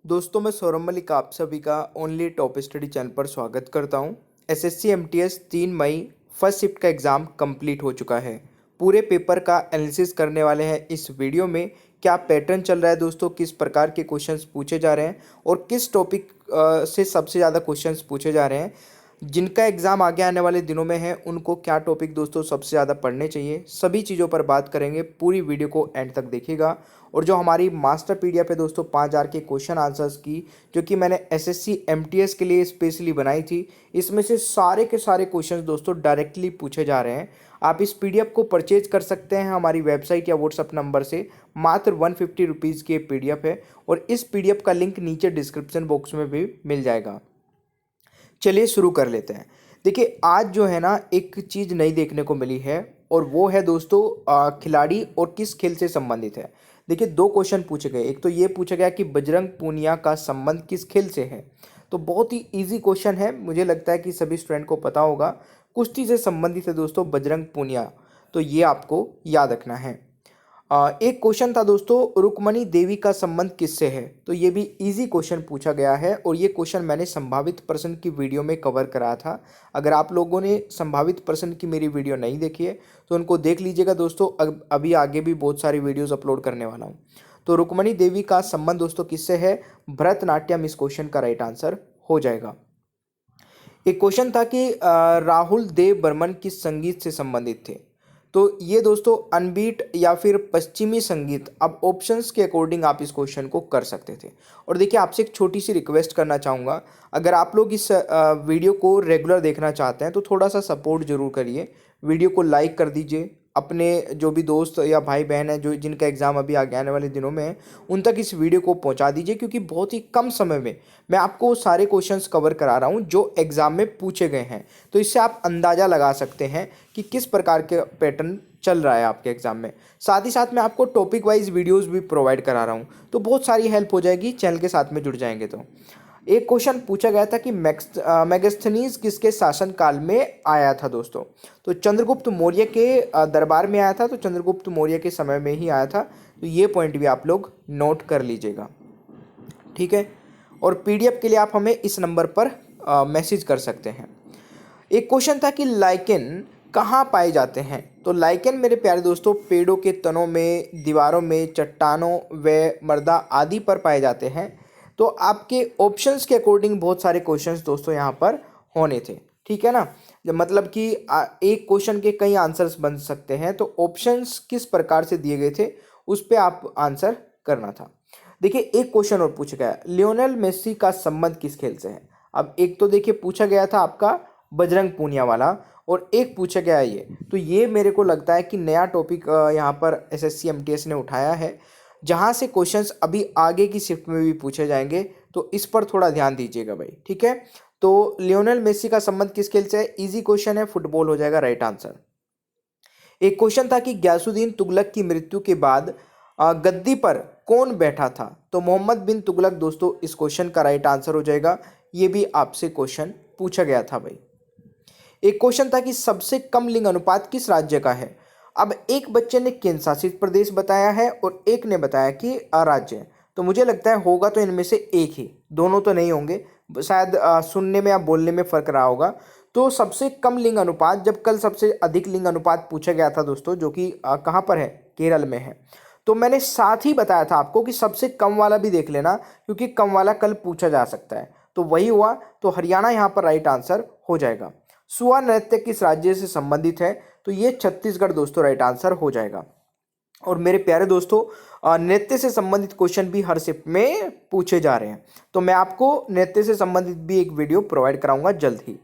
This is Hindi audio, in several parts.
दोस्तों मैं सौरभ मलिक आप सभी का ओनली टॉप स्टडी चैनल पर स्वागत करता हूं। एसएससी एमटीएस 3 मई फर्स्ट शिफ्ट का एग्ज़ाम कंप्लीट हो चुका है। पूरे पेपर का एनालिसिस करने वाले हैं इस वीडियो में। क्या पैटर्न चल रहा है दोस्तों, किस प्रकार के क्वेश्चंस पूछे जा रहे हैं और किस टॉपिक से सबसे ज़्यादा क्वेश्चंस पूछे जा रहे हैं। जिनका एग्ज़ाम आगे आने वाले दिनों में है उनको क्या टॉपिक दोस्तों सबसे ज़्यादा पढ़ने चाहिए, सभी चीज़ों पर बात करेंगे। पूरी वीडियो को एंड तक देखिएगा। और जो हमारी मास्टर पीडीएफ है दोस्तों 5000 के क्वेश्चन आंसर्स की, जो कि मैंने एसएससी एमटीएस के लिए स्पेशली बनाई थी, इसमें से सारे के सारे क्वेश्चंस दोस्तों डायरेक्टली पूछे जा रहे हैं। आप इस पीडीएफ को परचेज कर सकते हैं हमारी वेबसाइट या व्हाट्सअप नंबर से। मात्र 150 रुपीज़ की पीडीएफ है और इस पीडीएफ का लिंक नीचे डिस्क्रिप्शन बॉक्स में भी मिल जाएगा। चलिए शुरू कर लेते हैं। देखिए आज जो है ना एक चीज़ नई देखने को मिली है और वो है दोस्तों खिलाड़ी और किस खेल से संबंधित है। देखिए दो क्वेश्चन पूछे गए। एक तो ये पूछा गया कि बजरंग पूनिया का संबंध किस खेल से है। तो बहुत ही इजी क्वेश्चन है, मुझे लगता है कि सभी स्टूडेंट को पता होगा। कुश्ती से संबंधित है दोस्तों बजरंग पूनिया, तो ये आपको याद रखना है। एक क्वेश्चन था दोस्तों रुक्मणी देवी का संबंध किससे है। तो ये भी इजी क्वेश्चन पूछा गया है और ये क्वेश्चन मैंने संभावित प्रश्न की वीडियो में कवर कराया था। अगर आप लोगों ने संभावित प्रश्न की मेरी वीडियो नहीं देखी है तो उनको देख लीजिएगा दोस्तों। अभी आगे भी बहुत सारी वीडियोस अपलोड करने वाला हूँ। तो रुक्मणी देवी का संबंध दोस्तों किससे है, भरतनाट्यम इस क्वेश्चन का राइट आंसर हो जाएगा। एक क्वेश्चन था कि राहुल देव बर्मन किस संगीत से संबंधित थे। तो ये दोस्तों अनबीट या फिर पश्चिमी संगीत, अब ऑप्शंस के अकॉर्डिंग आप इस क्वेश्चन को कर सकते थे। और देखिए आपसे एक छोटी सी रिक्वेस्ट करना चाहूँगा, अगर आप लोग इस वीडियो को रेगुलर देखना चाहते हैं तो थोड़ा सा सपोर्ट जरूर करिए। वीडियो को लाइक कर दीजिए, अपने जो भी दोस्त या भाई बहन है जो जिनका एग्ज़ाम अभी आगे आने वाले दिनों में है उन तक इस वीडियो को पहुंचा दीजिए, क्योंकि बहुत ही कम समय में मैं आपको सारे क्वेश्चंस कवर करा रहा हूं जो एग्ज़ाम में पूछे गए हैं। तो इससे आप अंदाज़ा लगा सकते हैं कि किस प्रकार के पैटर्न चल रहा है आपके एग्ज़ाम में। साथ ही साथ मैं आपको टॉपिक वाइज वीडियोज़ भी प्रोवाइड करा रहा हूँ, तो बहुत सारी हेल्प हो जाएगी चैनल के साथ में जुड़ जाएंगे। तो एक क्वेश्चन पूछा गया था कि मेगास्थनीज किसके शासनकाल में आया था दोस्तों। तो चंद्रगुप्त मौर्य के दरबार में आया था, तो चंद्रगुप्त मौर्य के समय में ही आया था। तो ये पॉइंट भी आप लोग नोट कर लीजिएगा, ठीक है। और पीडीएफ के लिए आप हमें इस नंबर पर मैसेज कर सकते हैं। एक क्वेश्चन था कि लाइकेन कहाँ पाए जाते हैं। तो लाइकेन मेरे प्यारे दोस्तों पेड़ों के तनों में, दीवारों में, चट्टानों व मृदा आदि पर पाए जाते हैं। तो आपके ऑप्शंस के अकॉर्डिंग बहुत सारे क्वेश्चंस दोस्तों यहाँ पर होने थे, ठीक है ना। मतलब कि एक क्वेश्चन के कई आंसर्स बन सकते हैं, तो ऑप्शंस किस प्रकार से दिए गए थे उस पर आप आंसर करना था। देखिए एक क्वेश्चन और पूछा गया, लियोनेल मेसी का संबंध किस खेल से है। अब एक तो देखिए पूछा गया था आपका बजरंग पूनिया वाला, और एक पूछा गया है ये। तो ये मेरे को लगता है कि नया टॉपिक यहाँ पर एसएससी एमटीएस ने उठाया है, जहाँ से क्वेश्चंस अभी आगे की शिफ्ट में भी पूछे जाएंगे। तो इस पर थोड़ा ध्यान दीजिएगा भाई, ठीक है। तो लियोनेल मेसी का संबंध किस खेल से है, इजी क्वेश्चन है, फुटबॉल हो जाएगा राइट आंसर। एक क्वेश्चन था कि गयासुद्दीन तुगलक की मृत्यु के बाद गद्दी पर कौन बैठा था। तो मोहम्मद बिन तुगलक दोस्तों इस क्वेश्चन का राइट आंसर हो जाएगा। ये भी आपसे क्वेश्चन पूछा गया था भाई। एक क्वेश्चन था कि सबसे कम लिंग अनुपात किस राज्य का है। अब एक बच्चे ने केंद्र शासित प्रदेश बताया है और एक ने बताया कि राज्य। तो मुझे लगता है होगा तो इनमें से एक ही, दोनों तो नहीं होंगे, शायद सुनने में या बोलने में फर्क रहा होगा। तो सबसे कम लिंग अनुपात, जब कल सबसे अधिक लिंग अनुपात पूछा गया था दोस्तों, जो कि कहाँ पर है, केरल में है। तो मैंने साथ ही बताया था आपको कि सबसे कम वाला भी देख लेना, क्योंकि कम वाला कल पूछा जा सकता है। तो वही हुआ, तो हरियाणा यहाँ पर राइट आंसर हो जाएगा। सुआ नृत्य किस राज्य से संबंधित है। तो ये छत्तीसगढ़ दोस्तों राइट आंसर हो जाएगा। और मेरे प्यारे दोस्तों नृत्य से संबंधित क्वेश्चन भी हर शिफ्ट में पूछे जा रहे हैं, तो मैं आपको नृत्य से संबंधित भी एक वीडियो प्रोवाइड कराऊंगा जल्द ही।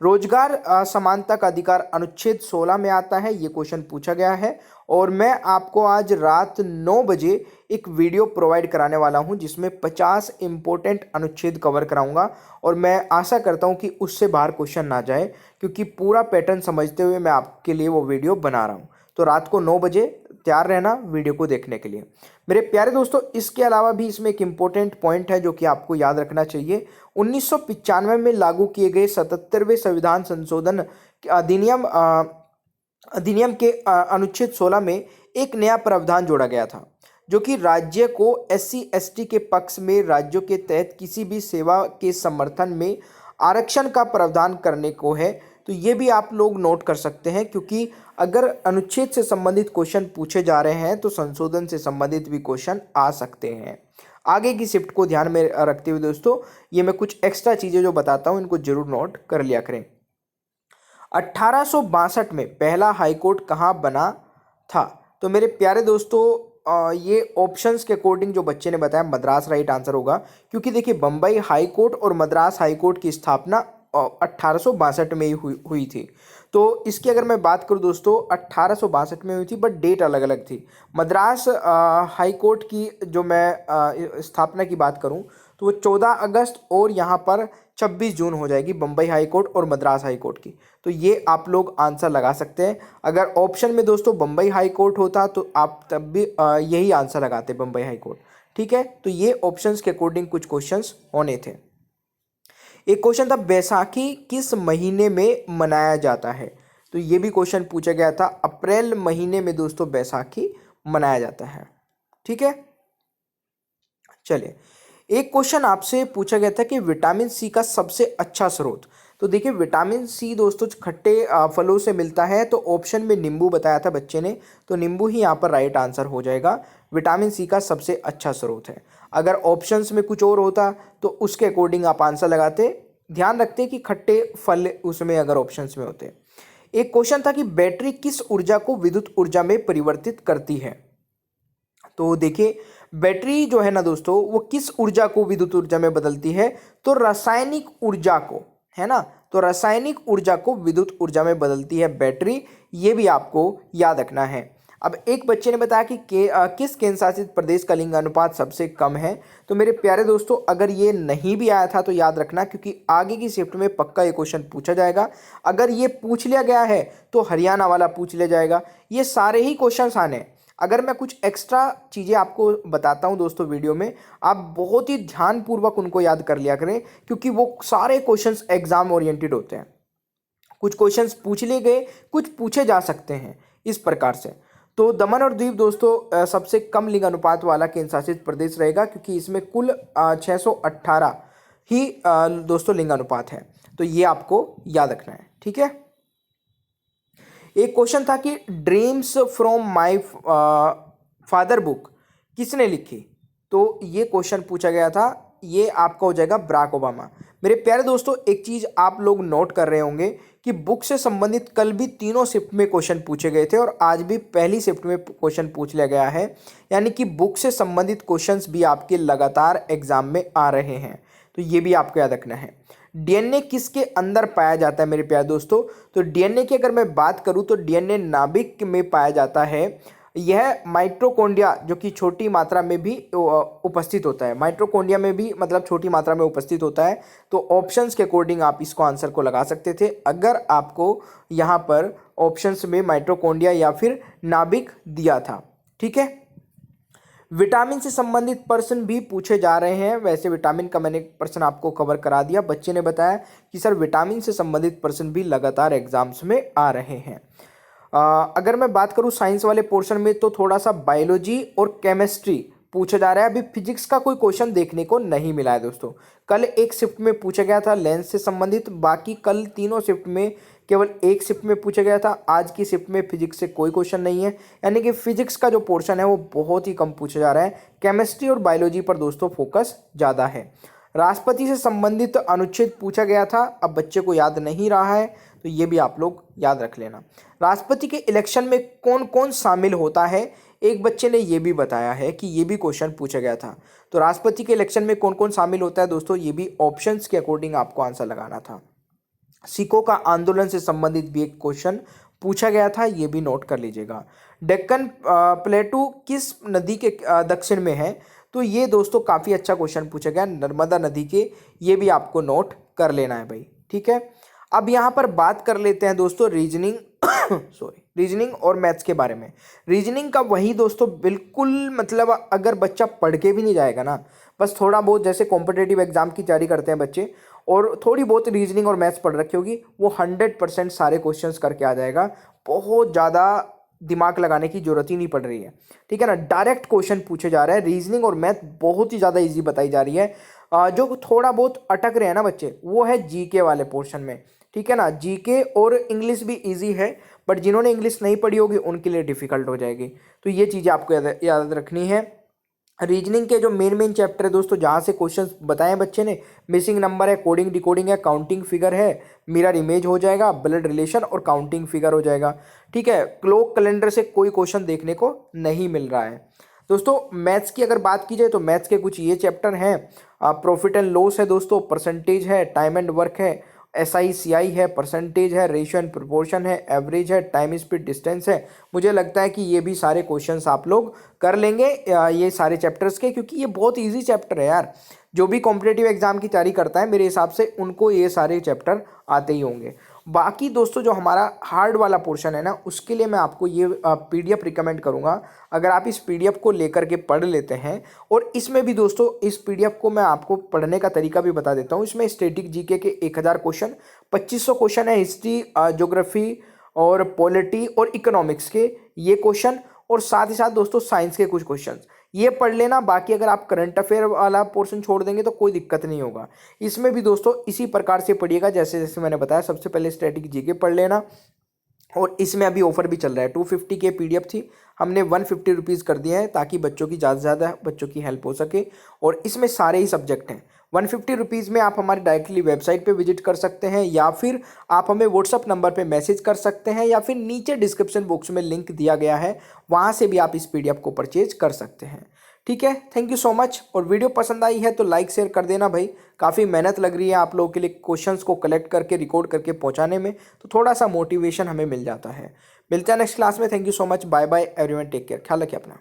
रोजगार समानता का अधिकार अनुच्छेद 16 में आता है, ये क्वेश्चन पूछा गया है। और मैं आपको आज रात 9 बजे एक वीडियो प्रोवाइड कराने वाला हूं जिसमें 50 इंपॉर्टेंट अनुच्छेद कवर कराऊंगा, और मैं आशा करता हूं कि उससे बाहर क्वेश्चन ना जाए, क्योंकि पूरा पैटर्न समझते हुए मैं आपके लिए वो वीडियो बना रहा हूं। तो रात को 9 बजे तैयार रहना वीडियो को देखने के लिए मेरे प्यारे दोस्तों। इसके अलावा भी इसमें एक इम्पोर्टेंट पॉइंट है जो कि आपको याद रखना चाहिए। 1995 में लागू किए गए 77वें संविधान संशोधन अधिनियम अधिनियम के अनुच्छेद 16 में एक नया प्रावधान जोड़ा गया था, जो कि राज्य को SC/ST के पक्ष में राज्यों के तहत किसी भी सेवा के समर्थन में आरक्षण का प्रावधान करने को है। तो ये भी आप लोग नोट कर सकते हैं, क्योंकि अगर अनुच्छेद से संबंधित क्वेश्चन पूछे जा रहे हैं तो संशोधन से संबंधित भी क्वेश्चन आ सकते हैं। आगे की शिफ्ट को ध्यान में रखते हुए दोस्तों ये मैं कुछ एक्स्ट्रा चीज़ें जो बताता हूँ इनको जरूर नोट कर लिया करें। 1862 में पहला हाईकोर्ट कहाँ बना था? तो मेरे प्यारे दोस्तों ये ऑप्शंस के अकॉर्डिंग जो बच्चे ने बताया मद्रास राइट आंसर होगा, क्योंकि देखिए बम्बई हाई कोर्ट और मद्रास हाई कोर्ट की स्थापना 1862 में ही हुई थी। तो इसकी अगर मैं बात करूं दोस्तों 1862 में हुई थी, बट डेट अलग अलग थी। मद्रास हाई कोर्ट की जो मैं स्थापना की बात करूं तो वो 14 अगस्त और यहाँ पर 26 जून हो जाएगी, बम्बई हाई कोर्ट और मद्रास हाई कोर्ट की। तो ये आप लोग आंसर लगा सकते हैं। अगर ऑप्शन में दोस्तों बम्बई हाई कोर्ट होता तो आप तब भी यही आंसर लगाते, बम्बई हाई कोर्ट। ठीक है, तो ये ऑप्शंस के अकॉर्डिंग कुछ क्वेश्चंस होने थे। एक क्वेश्चन था बैसाखी किस महीने में मनाया जाता है? तो ये भी क्वेश्चन पूछा गया था। अप्रैल महीने में दोस्तों बैसाखी मनाया जाता है। ठीक है, चलिए एक क्वेश्चन आपसे पूछा गया था कि विटामिन सी का सबसे अच्छा स्रोत। तो देखिए विटामिन सी दोस्तों खट्टे फलों से मिलता है, तो ऑप्शन में नींबू बताया था बच्चे ने, तो नींबू ही यहाँ पर राइट आंसर हो जाएगा। विटामिन सी का सबसे अच्छा स्रोत है। अगर ऑप्शंस में कुछ और होता तो उसके अकॉर्डिंग आप आंसर लगाते। ध्यान रखते कि खट्टे फल उसमें अगर ऑप्शंस में होते। एक क्वेश्चन था कि बैटरी किस ऊर्जा को विद्युत ऊर्जा में परिवर्तित करती है? तो देखिए बैटरी जो है ना दोस्तों वो किस ऊर्जा को विद्युत ऊर्जा में बदलती है? तो रासायनिक ऊर्जा को, है ना, तो रासायनिक ऊर्जा को विद्युत ऊर्जा में बदलती है बैटरी। ये भी आपको याद रखना है। अब एक बच्चे ने बताया कि किस केंद्र शासित प्रदेश का लिंग अनुपात सबसे कम है? तो मेरे प्यारे दोस्तों अगर ये नहीं भी आया था तो याद रखना, क्योंकि आगे की शिफ्ट में पक्का ये क्वेश्चन पूछा जाएगा। अगर ये पूछ लिया गया है तो हरियाणा वाला पूछ लिया जाएगा। ये सारे ही क्वेश्चंस आने। अगर मैं कुछ एक्स्ट्रा चीज़ें आपको बताता हूं दोस्तों वीडियो में, आप बहुत ही ध्यानपूर्वक उनको याद कर लिया करें, क्योंकि वो सारे क्वेश्चंस एग्जाम ओरिएंटेड होते हैं। कुछ क्वेश्चंस पूछ लिए गए, कुछ पूछे जा सकते हैं इस प्रकार से। तो दमन और दीव दोस्तों सबसे कम लिंग अनुपात वाला केंद्र शासित प्रदेश रहेगा, क्योंकि इसमें कुल 618 ही दोस्तों लिंग अनुपात है। तो ये आपको याद रखना है। ठीक है, एक क्वेश्चन था कि dreams from my father book किसने लिखी? तो ये क्वेश्चन पूछा गया था। ये आपका हो जाएगा बराक ओबामा। मेरे प्यारे दोस्तों एक चीज़ आप लोग नोट कर रहे होंगे कि बुक से संबंधित कल भी तीनों शिफ्ट में क्वेश्चन पूछे गए थे और आज भी पहली शिफ्ट में क्वेश्चन पूछ लिया गया है। यानी कि बुक से संबंधित क्वेश्चंस भी आपके लगातार एग्जाम में आ रहे हैं। तो ये भी आपको याद रखना है। डीएनए किसके अंदर पाया जाता है मेरे प्यारे दोस्तों? तो डीएनए की अगर मैं बात करूं तो डीएनए नाभिक में पाया जाता है। यह माइटोकॉन्ड्रिया जो कि छोटी मात्रा में भी उपस्थित होता है। माइटोकॉन्ड्रिया में भी मतलब छोटी मात्रा में उपस्थित होता है। तो ऑप्शंस के अकॉर्डिंग आप इसको आंसर को लगा सकते थे, अगर आपको यहाँ पर ऑप्शंस में माइटोकॉन्ड्रिया या फिर नाभिक दिया था। ठीक है, विटामिन से संबंधित प्रश्न भी पूछे जा रहे हैं। वैसे विटामिन का मैंने प्रश्न आपको कवर करा दिया। बच्चे ने बताया कि सर विटामिन से संबंधित प्रश्न भी लगातार एग्जाम्स में आ रहे हैं। अगर मैं बात करूं साइंस वाले पोर्शन में तो थोड़ा सा बायोलॉजी और केमिस्ट्री पूछा जा रहा है। अभी फिजिक्स का कोई क्वेश्चन देखने को नहीं मिला है दोस्तों। कल एक शिफ्ट में पूछा गया था लेंस से संबंधित, बाकी कल तीनों शिफ्ट में केवल एक शिफ्ट में पूछा गया था। आज की शिफ्ट में फिजिक्स से कोई क्वेश्चन नहीं है, यानी कि फिजिक्स का जो पोर्शन है वो बहुत ही कम पूछा जा रहा है। केमिस्ट्री और बायोलॉजी पर दोस्तों फोकस ज़्यादा है। राष्ट्रपति से संबंधित अनुच्छेद पूछा गया था, अब बच्चे को याद नहीं रहा है तो ये भी आप लोग याद रख लेना। राष्ट्रपति के इलेक्शन में कौन कौन शामिल होता है? एक बच्चे ने ये भी बताया है कि ये भी क्वेश्चन पूछा गया था। तो राष्ट्रपति के इलेक्शन में कौन कौन शामिल होता है दोस्तों, ये भी ऑप्शंस के अकॉर्डिंग आपको आंसर लगाना था। सिखों का आंदोलन से संबंधित भी एक क्वेश्चन पूछा गया था, ये भी नोट कर लीजिएगा। डेक्कन प्लेटू किस नदी के दक्षिण में है? तो ये दोस्तों काफ़ी अच्छा क्वेश्चन पूछा गया, नर्मदा नदी के। ये भी आपको नोट कर लेना है भाई। ठीक है, अब यहाँ पर बात कर लेते हैं दोस्तों रीजनिंग रीजनिंग और मैथ्स के बारे में। रीजनिंग का वही दोस्तों बिल्कुल मतलब अगर बच्चा पढ़ के भी नहीं जाएगा ना, बस थोड़ा बहुत जैसे कॉम्पिटेटिव एग्जाम की तैयारी करते हैं बच्चे और थोड़ी बहुत रीजनिंग और मैथ्स पढ़ रखी होगी, वो 100% सारे क्वेश्चंस करके आ जाएगा। बहुत ज़्यादा दिमाग लगाने की जरूरत ही नहीं पड़ रही है, ठीक है ना। डायरेक्ट क्वेश्चन पूछे जा रहे हैं। रीजनिंग और मैथ बहुत ही ज़्यादा इजी बताई जा रही है। जो थोड़ा बहुत अटक रहे हैं ना बच्चे, वो है जीके वाले पोर्शन में, ठीक है ना। जीके और इंग्लिश भी इजी है, बट जिन्होंने इंग्लिश नहीं पढ़ी होगी उनके लिए डिफिकल्ट हो जाएगी। तो ये चीज़ें आपको याद रखनी है। रीजनिंग के जो मेन चैप्टर है दोस्तों, जहाँ से क्वेश्चंस बताए बच्चे ने, मिसिंग नंबर है, कोडिंग डिकोडिंग है, काउंटिंग फिगर है, मिरर इमेज हो जाएगा, ब्लड रिलेशन और काउंटिंग फिगर हो जाएगा, ठीक है। क्लॉक कैलेंडर से कोई क्वेश्चन देखने को नहीं मिल रहा है। दोस्तों मैथ्स की अगर बात की जाए तो मैथ्स के कुछ ये चैप्टर हैं। प्रॉफिट एंड लॉस है दोस्तों, परसेंटेज है, टाइम एंड वर्क है, SI CI है, परसेंटेज है, रेशियो एंड प्रोपोर्शन है, एवरेज है, टाइम स्पीड डिस्टेंस है। मुझे लगता है कि ये भी सारे क्वेश्चंस आप लोग कर लेंगे ये सारे चैप्टर्स के, क्योंकि ये बहुत इजी चैप्टर है यार। जो भी कॉम्पिटेटिव एग्जाम की तैयारी करता है मेरे हिसाब से उनको ये सारे चैप्टर आते ही होंगे। बाकी दोस्तों जो हमारा हार्ड वाला पोर्शन है ना, उसके लिए मैं आपको ये PDF रिकमेंड करूँगा। अगर आप इस PDF को लेकर के पढ़ लेते हैं, और इसमें भी दोस्तों इस PDF को मैं आपको पढ़ने का तरीका भी बता देता हूँ। इसमें स्टैटिक जीके के 1000 क्वेश्चन, 2500 क्वेश्चन है हिस्ट्री, ज्योग्राफी और पॉलिटी और इकोनॉमिक्स के ये क्वेश्चन, और साथ ही साथ दोस्तों साइंस के कुछ क्वेश्चन ये पढ़ लेना। बाकी अगर आप करंट अफेयर वाला पोर्शन छोड़ देंगे तो कोई दिक्कत नहीं होगा। इसमें भी दोस्तों इसी प्रकार से पढ़िएगा जैसे जैसे मैंने बताया। सबसे पहले स्टैटिक जीके पढ़ लेना, और इसमें अभी ऑफर भी चल रहा है। 250 के PDF थी, हमने 150 रुपीज़ कर दिए हैं ताकि बच्चों की ज़्यादा से ज़्यादा बच्चों की हेल्प हो सके। और इसमें सारे ही सब्जेक्ट हैं। 150 रुपीज़ में आप हमारी डायरेक्टली वेबसाइट पे विजिट कर सकते हैं, या फिर आप हमें व्हाट्सअप नंबर पे मैसेज कर सकते हैं, या फिर नीचे डिस्क्रिप्शन बॉक्स में लिंक दिया गया है, वहाँ से भी आप इस PDF को परचेज कर सकते हैं, ठीक है। Thank you so much. और वीडियो पसंद आई है तो लाइक शेयर कर देना भाई। काफ़ी मेहनत लग रही है आप लोगों के लिए क्वेश्चंस को कलेक्ट करके रिकॉर्ड करके पहुंचाने में, तो थोड़ा सा मोटिवेशन हमें मिल जाता है। मिलते हैं नेक्स्ट क्लास में। Thank you so much. Bye bye everyone, take care, ख्याल रखिए अपना।